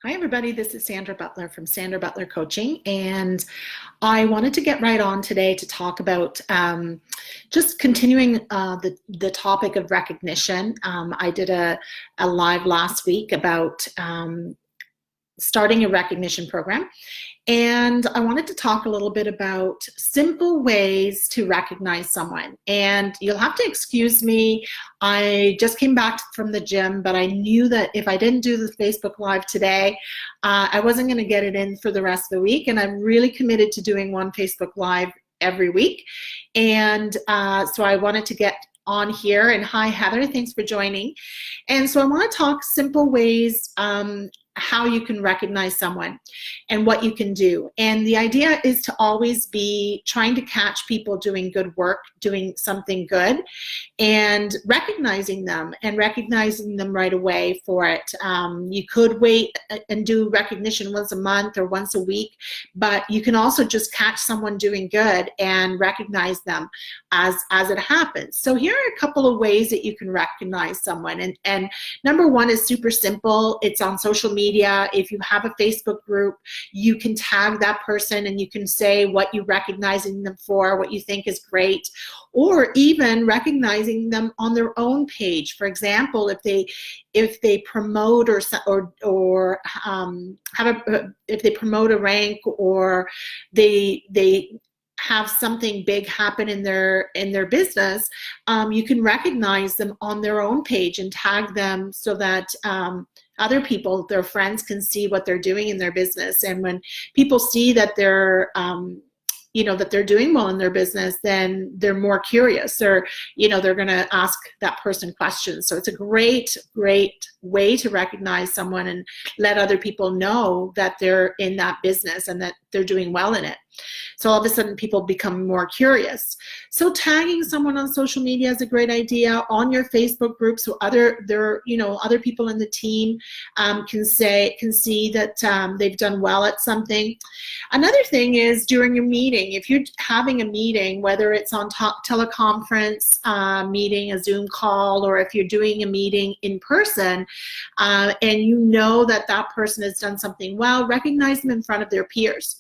Hi, everybody. This is Sandra Butler from Sandra Butler Coaching, and I wanted to get right on today to talk about just continuing the topic of recognition. I did a live last week about starting a recognition program. And I wanted to talk a little bit about simple ways to recognize someone. And you'll have to excuse me. I just came back from the gym, but I knew that if I didn't do the Facebook Live today, I wasn't going to get it in for the rest of the week. And I'm really committed to doing one Facebook Live every week. And so I wanted to get on here. And hi, Heather. Thanks for joining. And so I want to talk simple ways how you can recognize someone and what you can do. And the idea is to always be trying to catch people doing good work, doing something good, and recognizing them right away for it. You could wait and do recognition once a month or once a week, but you can also just catch someone doing good and recognize them as it happens. So here are a couple of ways that you can recognize someone. And number one is super simple. It's on social media. If you have a Facebook group, you can tag that person and you can say what you recognizing them for, what you think is great, or even recognizing them on their own page. For example, if they promote if they promote a rank, or they have something big happen in their business, you can recognize them on their own page and tag them so that other people, their friends, can see what they're doing in their business. And when people see that they're that they're doing well in their business, then they're more curious. They're going to ask that person questions. So it's a great way to recognize someone and let other people know that they're in that business and that they're doing well in it. So all of a sudden people become more curious. So tagging someone on social media is a great idea, on your Facebook group, so other people in the team can see that they've done well at something. Another thing is during your meeting, if you're having a meeting, whether it's on teleconference meeting, a Zoom call, or if you're doing a meeting in person, and you know that person has done something well, recognize them in front of their peers.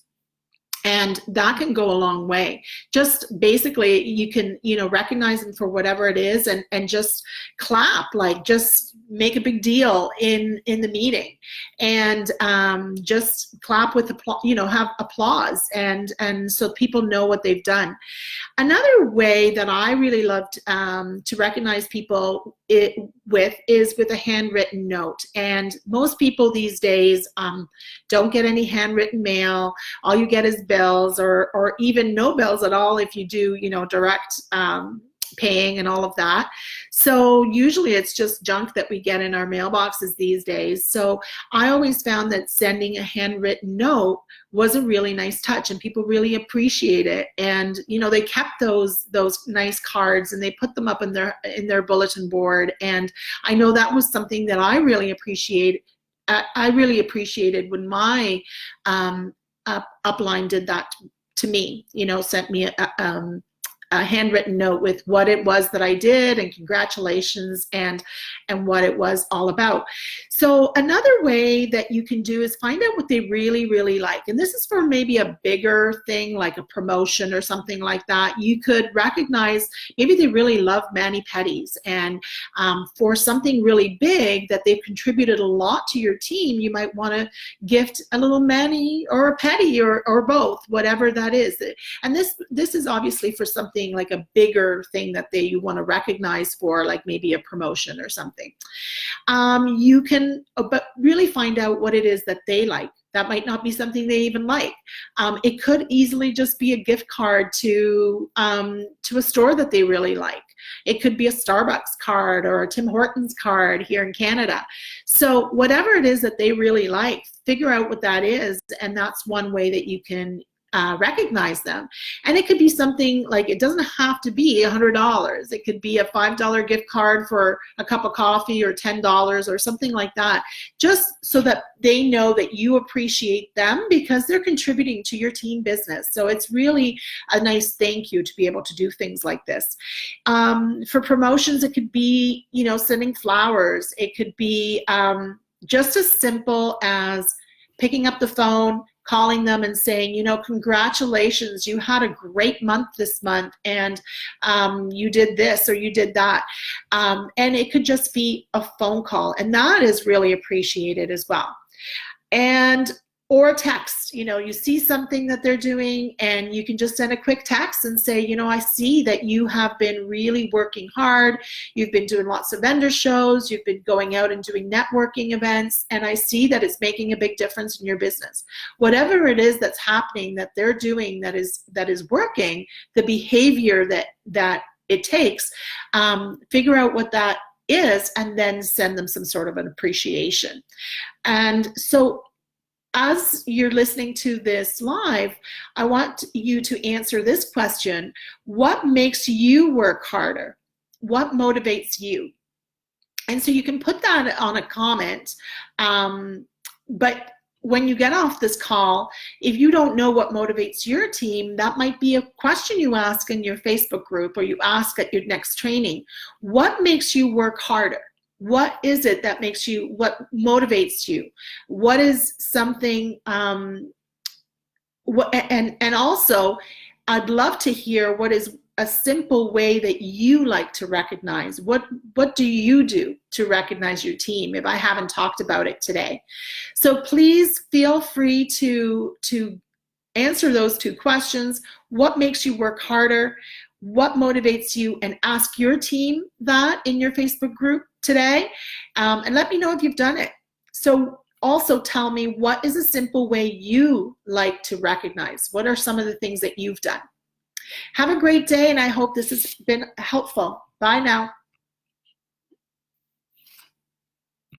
And that can go a long way. Just basically, you can, recognize them for whatever it is, and just clap, like just make a big deal in the meeting, and just clap with have applause, and so people know what they've done. Another way that I really loved to recognize people is with a handwritten note. And most people these days don't get any handwritten mail. All you get is bills, or even no bills at all if you do, direct paying and all of that. So usually it's just junk that we get in our mailboxes these days. So I always found that sending a handwritten note was a really nice touch, and people really appreciate it. And they kept those nice cards and they put them up in their bulletin board. And I know that was something that I really appreciated. I really appreciated when my upline did that to me. Sent me a handwritten note with what it was that I did and congratulations and what it was all about. So another way that you can do is find out what they really, really like. And this is for maybe a bigger thing like a promotion or something like that. You could recognize maybe they really love mani-pedis, and for something really big that they've contributed a lot to your team, you might want to gift a little mani or a pedi, or both, whatever that is. And this is obviously for something like a bigger thing that you want to recognize for, like maybe a promotion or something. You can but really find out what it is that they like. That might not be something they even like. It could easily just be a gift card to a store that they really like. It could be a Starbucks card or a Tim Hortons card here in Canada. So whatever it is that they really like, figure out what that is, and that's one way that you can recognize them. And it could be something like, it doesn't have to be $100. It could be a $5 gift card for a cup of coffee, or $10 or something like that, just so that they know that you appreciate them because they're contributing to your team business. So it's really a nice thank you to be able to do things like this. For promotions, it could be, sending flowers. It could be just as simple as picking up the phone, calling them and saying, you know, congratulations, you had a great month this month, and you did this or you did that. And it could just be a phone call, and that is really appreciated as well. And or a text, you know, you see something that they're doing and you can just send a quick text and say, you know, I see that you have been really working hard. You've been doing lots of vendor shows. You've been going out and doing networking events. And I see that it's making a big difference in your business. Whatever it is that's happening that they're doing that is working, the behavior that it takes, figure out what that is and then send them some sort of an appreciation. And so as you're listening to this live, I want you to answer this question. What makes you work harder? What motivates you? And so you can put that on a comment, but when you get off this call, if you don't know what motivates your team, that might be a question you ask in your Facebook group or you ask at your next training. What makes you work harder? What is it that makes you, what motivates you? What is something, and also I'd love to hear what is a simple way that you like to recognize. What do you do to recognize your team if I haven't talked about it today? So please feel free to answer those two questions. What makes you work harder? What motivates you? And ask your team that in your Facebook group today, and let me know if you've done it. So also tell me, what is a simple way you like to recognize? What are some of the things that you've done? Have a great day, and I hope this has been helpful. Bye now.